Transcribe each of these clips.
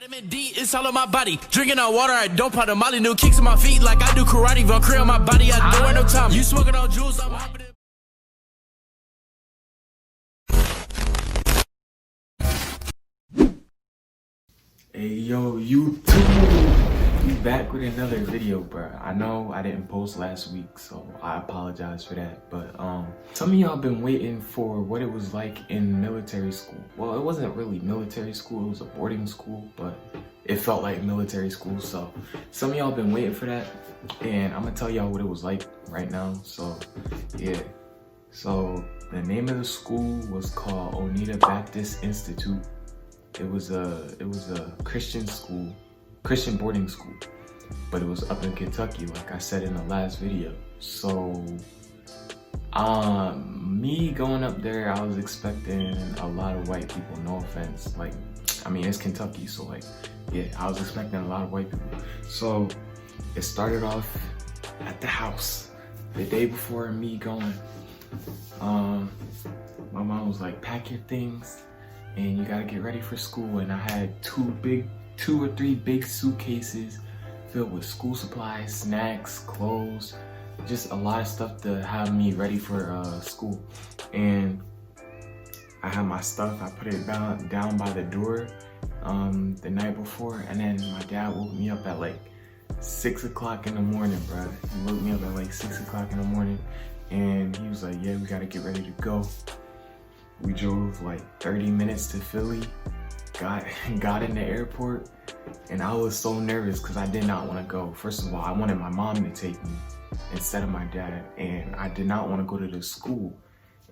Vitamin D, it's all on my body. Drinking on water, I don't pop the Molly. New kicks on my feet like I do karate. Valkyrie on my body, I don't wear no time. You smoking on jewels, I'm hopping in. Hey yo, YouTube! We back with another video, bro. I know I didn't post last week, so I apologize for that. But some of y'all been waiting for what it was like in military school. Well, it wasn't really military school, it was a boarding school, but it felt like military school. So some of y'all been waiting for that, and I'm gonna tell y'all what it was like right now. So yeah. So the name of the school was called Oneida Baptist Institute. It was a Christian school, Christian boarding school, but it was up in Kentucky, like I said in the last video. So, me going up there, I was expecting a lot of white people, no offense. Like, I mean, it's Kentucky, so like, yeah, I was expecting a lot of white people. So, it started off at the house. The day before me going, my mom was like, pack your things and you gotta get ready for school. And I had two or three big suitcases filled with school supplies, snacks, clothes, just a lot of stuff to have me ready for school. And I had my stuff, I put it down by the door the night before, and then my dad woke me up at like 6 o'clock in the morning, bro. He woke me up at like 6 o'clock in the morning, and he was like, yeah, we gotta get ready to go. We drove like 30 minutes to Philly, got in the airport, and I was so nervous because I did not want to go. First of all, I wanted my mom to take me instead of my dad, and I did not want to go to the school.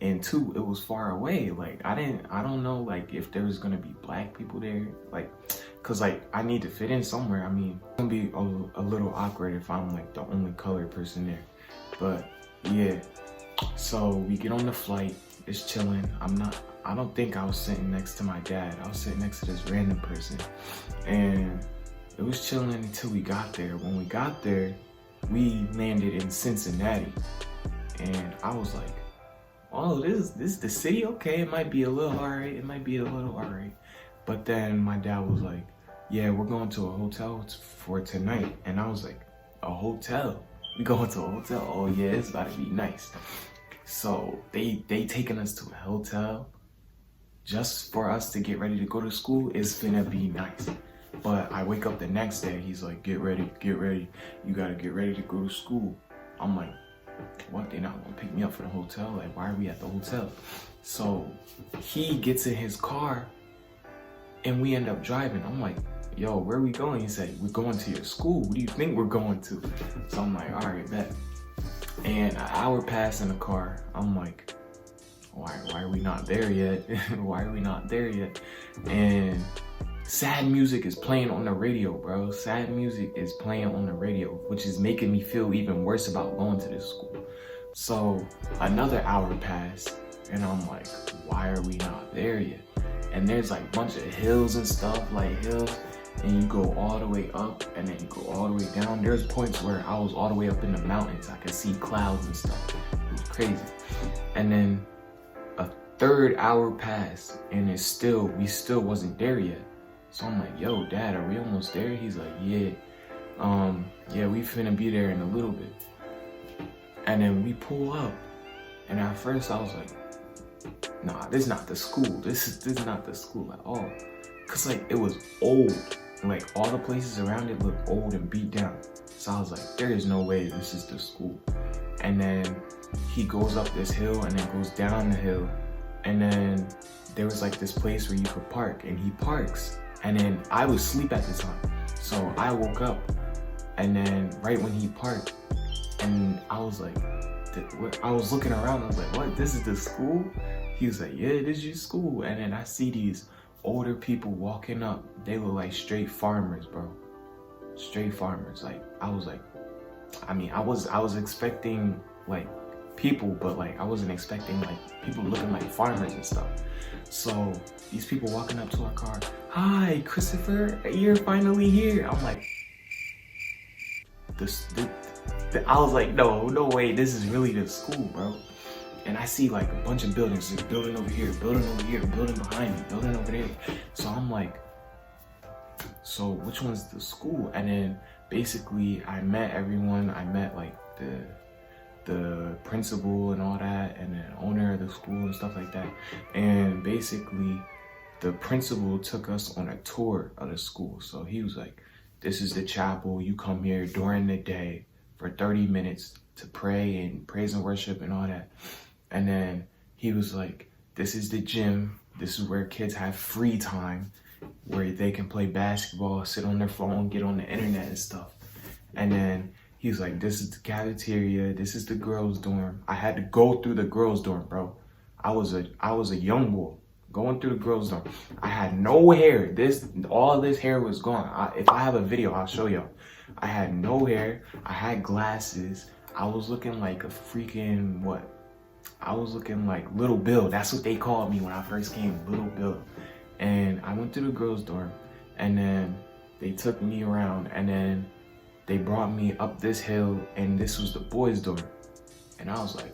And two, it was far away. Like I don't know like if there was gonna be black people there, like, cause like I need to fit in somewhere. I mean, it's gonna be a little awkward if I'm like the only colored person there. But yeah, so we get on the flight. It's chilling. I don't think I was sitting next to my dad. I was sitting next to this random person, and it was chilling until we got there. When we got there, we landed in Cincinnati, and I was like, oh, this is the city? Okay, it might be a little alright. It might be a little alright. But then my dad was like, yeah, we're going to a hotel for tonight. And I was like, a hotel? We going to a hotel? Oh yeah, it's about to be nice. So they taking us to a hotel just for us to get ready to go to school. It's finna be nice. But I wake up the next day, he's like, get ready. You gotta get ready to go to school. I'm like, what? They're not gonna pick me up for the hotel? Like, why are we at the hotel? So he gets in his car and we end up driving. I'm like, yo, where are we going? He said, we're going to your school. What do you think we're going to? So I'm like, all right, bet. And an hour passed in the car. I'm like, why are we not there yet? Why are we not there yet? And sad music is playing on the radio, bro. Sad music is playing on the radio, which is making me feel even worse about going to this school. So another hour passed, and I'm like, why are we not there yet? And there's like a bunch of hills and stuff, like hills, and you go all the way up and then you go all the way down. There's points where I was all the way up in the mountains. I could see clouds and stuff. It was crazy. And then a third hour passed, and we still wasn't there yet. So I'm like, yo, Dad, are we almost there? He's like, yeah, we finna be there in a little bit. And then we pull up, and at first I was like, nah, this is not the school. This is not the school at all. Cause like it was old. Like all the places around it looked old and beat down. So I was like, there is no way this is the school. And then he goes up this hill and then goes down the hill. And then there was like this place where you could park, and he parks. And then I was asleep at the time. So I woke up, and then right when he parked, and I was like, I was looking around, I was like, what, this is the school? He was like, yeah, this is your school. And then I see these older people walking up. They look like straight farmers, bro. Straight farmers. Like, I was like, I mean, I was expecting like people, but like I wasn't expecting like people looking like farmers and stuff. So these people walking up to our car, hi, Christopher, you're finally here. I'm like, I was like, no way, this is really the school, bro. And I see like a bunch of buildings, just building over here, building over here, building behind me, building over there. So I'm like, so which one's the school? And then basically I met everyone. I met like the principal and all that, and then owner of the school and stuff like that. And basically the principal took us on a tour of the school. So he was like, this is the chapel. You come here during the day for 30 minutes to pray and praise and worship and all that. And then he was like, this is the gym. This is where kids have free time, where they can play basketball, sit on their phone, get on the internet and stuff. And then he was like, this is the cafeteria. This is the girls' dorm. I had to go through the girls' dorm, bro. I was a young boy going through the girls' dorm. I had no hair. All this hair was gone. If I have a video, I'll show y'all. I had no hair. I had glasses. I was looking like a freaking what? I was looking like Little Bill. That's what they called me when I first came, Little Bill. And I went to the girls' dorm, and then they took me around, and then they brought me up this hill, and this was the boys' dorm. And I was like,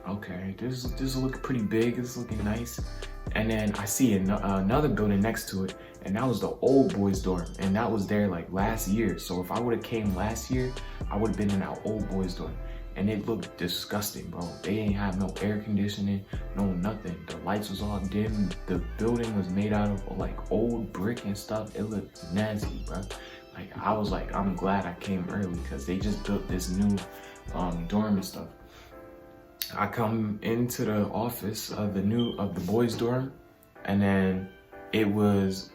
okay, this is looking pretty big. It's looking nice. And then I see another building next to it, and that was the old boys' dorm, and that was there like last year. So if I would have came last year, I would have been in our old boys' dorm. And it looked disgusting, bro. They ain't have no air conditioning, no nothing. The lights was all dim. The building was made out of like old brick and stuff. It looked nasty, bro. Like I was like, I'm glad I came early because they just built this new dorm and stuff. I come into the office of the boys' dorm, and then it was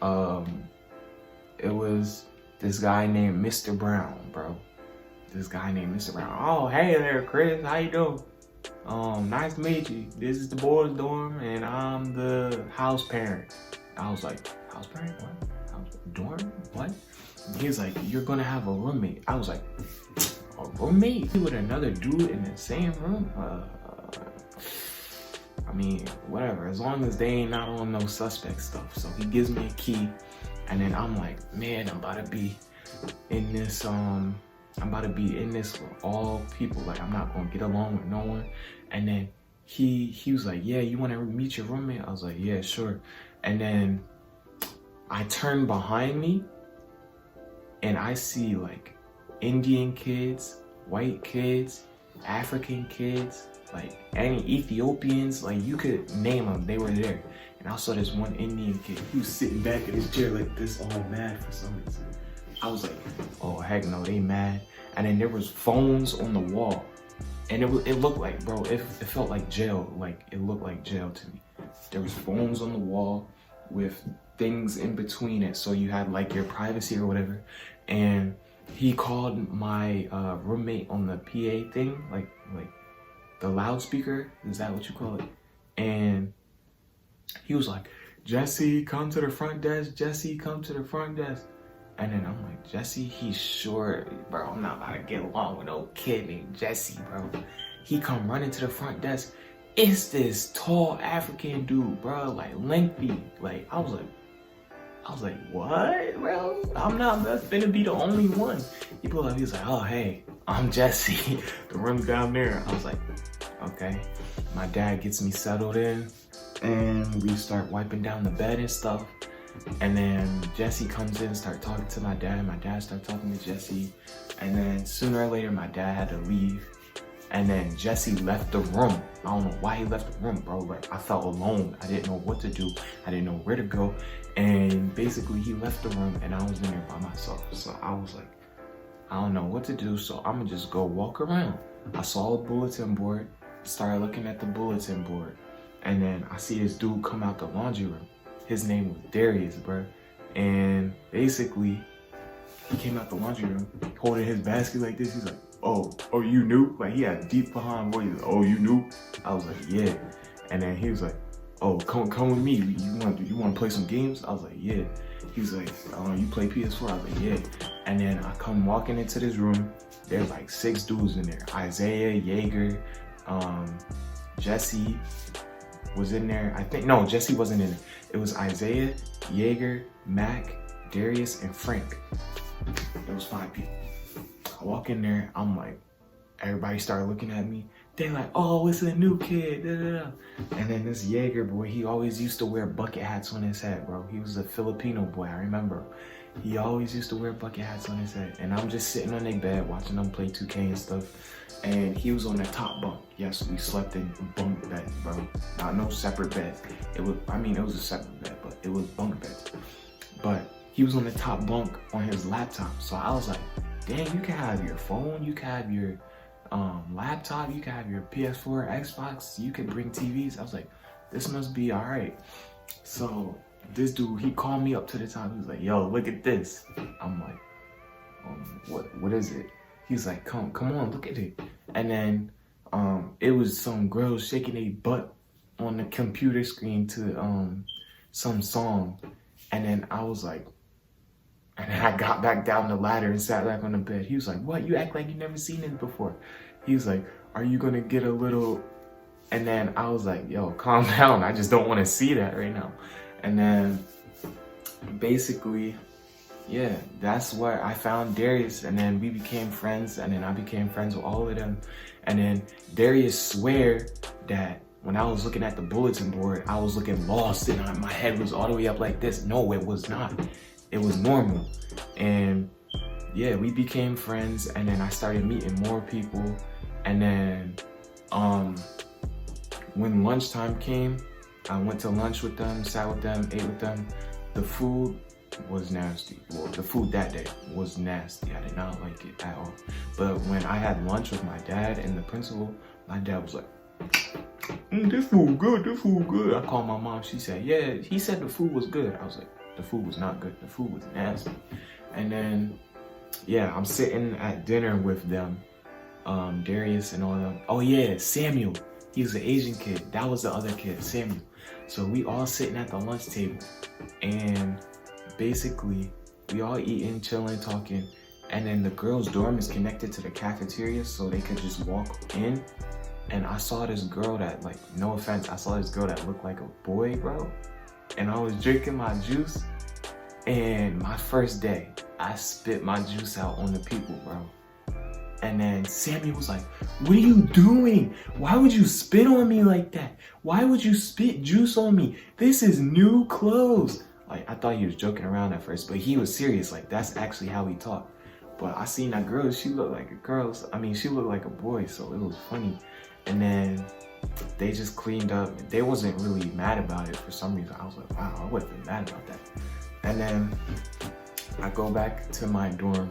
this guy named Mr. Brown, bro. This guy named Mr. Brown. Oh, hey there, Chris. How you doing? Nice to meet you. This is the boys' dorm, and I'm the house parent. I was like, house parent? What? House dorm? What? He was like, you're gonna have a roommate. I was like, a roommate? With another dude in the same room? I mean, whatever. As long as they ain't not on no suspect stuff. So he gives me a key, and then I'm like, man, I'm about to be in this. I'm about to be in this with all people. Like, I'm not gonna get along with no one. And then he was like, yeah, you wanna meet your roommate? I was like, yeah, sure. And then I turn behind me, and I see like Indian kids, white kids, African kids, like any Ethiopians, like you could name them, they were there. And I saw this one Indian kid, he was sitting back in his chair like this, all mad for some reason. I was like, oh heck no, they mad. And then there was phones on the wall, and it looked like, bro, it felt like jail. Like it looked like jail to me. There was phones on the wall with things in between it, so you had like your privacy or whatever. And he called my roommate on the PA thing, like the loudspeaker, is that what you call it? And he was like, Jesse, come to the front desk. Jesse, come to the front desk. And then I'm like, Jesse, he's short, bro. I'm not about to get along with no kid named Jesse, bro. He come running to the front desk. It's this tall African dude, bro, like lengthy. Like I was like, what, bro? I'm not gonna be the only one. He pulled up, he was like, oh hey, I'm Jesse. The room's down there. I was like, okay. My dad gets me settled in, and we start wiping down the bed and stuff. And then Jesse comes in, start talking to my dad. My dad started talking to Jesse. And then sooner or later, my dad had to leave. And then Jesse left the room. I don't know why he left the room, bro. Like I felt alone. I didn't know what to do. I didn't know where to go. And basically he left the room, and I was in there by myself. So I was like, I don't know what to do. So I'm gonna just go walk around. I saw a bulletin board, started looking at the bulletin board. And then I see this dude come out the laundry room. His name was Darius, bro. And basically, he came out the laundry room holding his basket like this. He's like, oh, you knew? Like he had a deep behind voice. Like, oh, you knew? I was like, yeah. And then he was like, oh, come with me. You want to play some games? I was like, yeah. He was like, you play PS4? I was like, yeah. And then I come walking into this room. There's like 6 dudes in there. Isaiah, Jaeger, Jesse was in there. I think, no, Jesse wasn't in it. It was Isaiah, Jaeger, Mac, Darius, and Frank. It was 5 people. I walk in there, I'm like, everybody started looking at me. They're like, oh, it's a new kid, da, da, da. And then this Jaeger boy, he always used to wear bucket hats on his head, bro. He was a Filipino boy, I remember. He always used to wear bucket hats on his head. And I'm just sitting on their bed watching them play 2K and stuff. And he was on the top bunk. Yes, we slept in bunk beds, bro. Not no separate beds. It was a separate bed, but it was bunk beds. But he was on the top bunk on his laptop. So I was like, dang, you can have your phone, you can have your laptop, you can have your PS4, Xbox, you can bring TVs. I was like, this must be all right. So this dude, he called me up to the top. He was like, yo, look at this. I'm like, what is it? He's like, come on, look at it. And then it was some girls shaking their butt on the computer screen to some song. And then I was like, and then I got back down the ladder and sat back on the bed. He was like, what? You act like you never seen it before. He was like, are you gonna get a little? And then I was like, yo, calm down. I just don't want to see that right now. And then basically, yeah, that's where I found Darius. And then we became friends. And then I became friends with all of them. And then Darius swear that when I was looking at the bulletin board, I was looking lost and my head was all the way up like this. No, it was not. It was normal. And yeah, we became friends. And then I started meeting more people. And then when lunchtime came, I went to lunch with them, sat with them, ate with them. The food was nasty. Well, the food that day was nasty. I did not like it at all. But when I had lunch with my dad and the principal, my dad was like, this food good, this food good. I called my mom, she said, yeah, he said the food was good. I was like, the food was not good, the food was nasty. And then, yeah, I'm sitting at dinner with them, Darius and all of them. Oh yeah, Samuel, he was an Asian kid. That was the other kid, Samuel. So we all sitting at the lunch table and basically we all eating, chilling, talking. And then the girls' dorm is connected to the cafeteria so they could just walk in. And I saw this girl that, like, no offense, I saw this girl that looked like a boy, bro. And I was drinking my juice. And my first day, I spit my juice out on the people, bro. And then Samuel was like, what are you doing? Why would you spit on me like that? Why would you spit juice on me? This is new clothes. Like, I thought he was joking around at first, but he was serious. Like, that's actually how he talked. But I seen that girl, she looked like a girl. She looked like a boy, so it was funny. And then they just cleaned up. They wasn't really mad about it for some reason. I was like, wow, I wasn't mad about that. And then I go back to my dorm,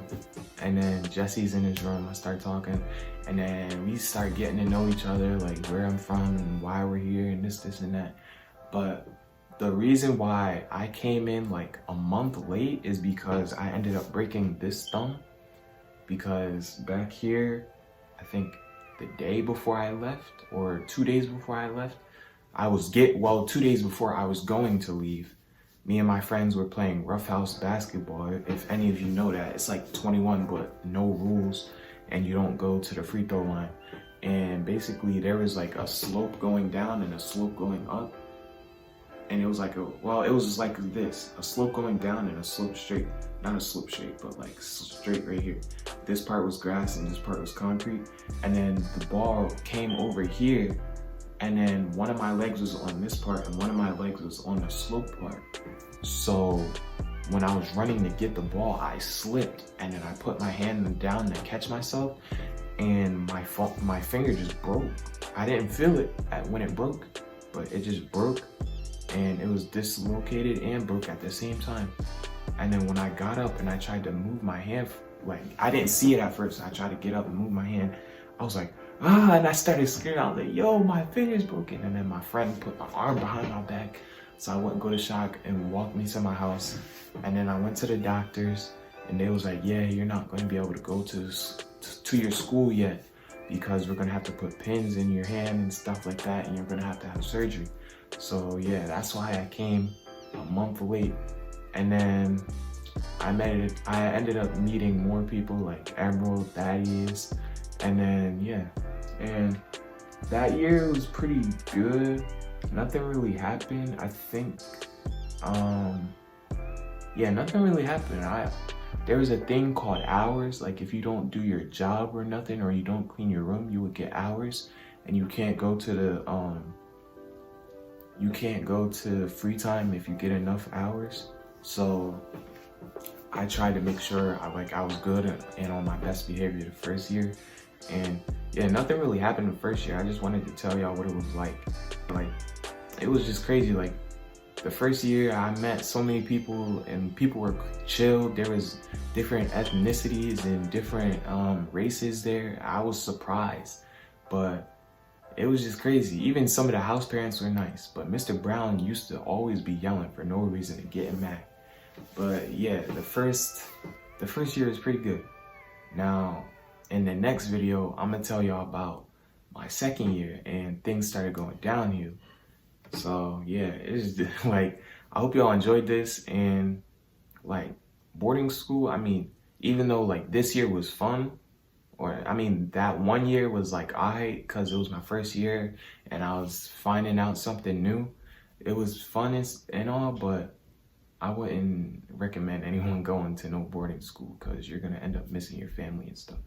and then Jesse's in his room. I start talking, and then we start getting to know each other, like where I'm from and why we're here and this and that. But the reason why I came in like a month late is because I ended up breaking this thumb. Because back here, I think the day before I left, or 2 days before I left, 2 days before I was going to leave, me and my friends were playing roughhouse basketball. If any of you know that, it's like 21, but no rules, and you don't go to the free throw line. And basically there was like a slope going down and a slope going up. And it was like it was just like this, a slope going down and a slope straight. Not a slope straight, but like straight right here. This part was grass and this part was concrete. And then the ball came over here, and then one of my legs was on this part and one of my legs was on the slope part. So when I was running to get the ball, I slipped, and then I put my hand down to catch myself, and my finger just broke. I didn't feel it when it broke, but it just broke, and it was dislocated and broke at the same time. And then when I got up and I tried to move my hand, like, I didn't see it at first. I tried to get up and move my hand. I was like, and I started screaming. I was like, yo, my finger's broken. And then my friend put my arm behind my back so I wouldn't go to shock, and walked me to my house. And then I went to the doctors, and they was like, yeah, you're not going to be able to go to your school yet, because we're going to have to put pins in your hand and stuff like that, and you're going to have surgery. So yeah, that's why I came a month late. And then I ended up meeting more people like Emerald, Thaddeus, and then yeah. And that year was pretty good. Nothing really happened. I think, nothing really happened. There was a thing called hours. Like, if you don't do your job or nothing, or you don't clean your room, you would get hours, and you can't go to free time if you get enough hours. So I tried to make sure I was good and on my best behavior the first year. And yeah, nothing really happened the first year. I just wanted to tell y'all what it was like. Like, it was just crazy. Like, the first year I met so many people and people were chill. There was different ethnicities and different races there. I was surprised, but it was just crazy. Even some of the house parents were nice, but Mr. Brown used to always be yelling for no reason and getting mad. But yeah, the first year was pretty good. Now, in the next video, I'm gonna tell y'all about my second year and things started going downhill. So yeah, it's just, like, I hope y'all enjoyed this. And like, boarding school, I mean, even though like this year was fun, or I mean that one year was like alright because it was my first year and I was finding out something new. It was fun and all, but I wouldn't recommend anyone going to no boarding school because you're gonna end up missing your family and stuff.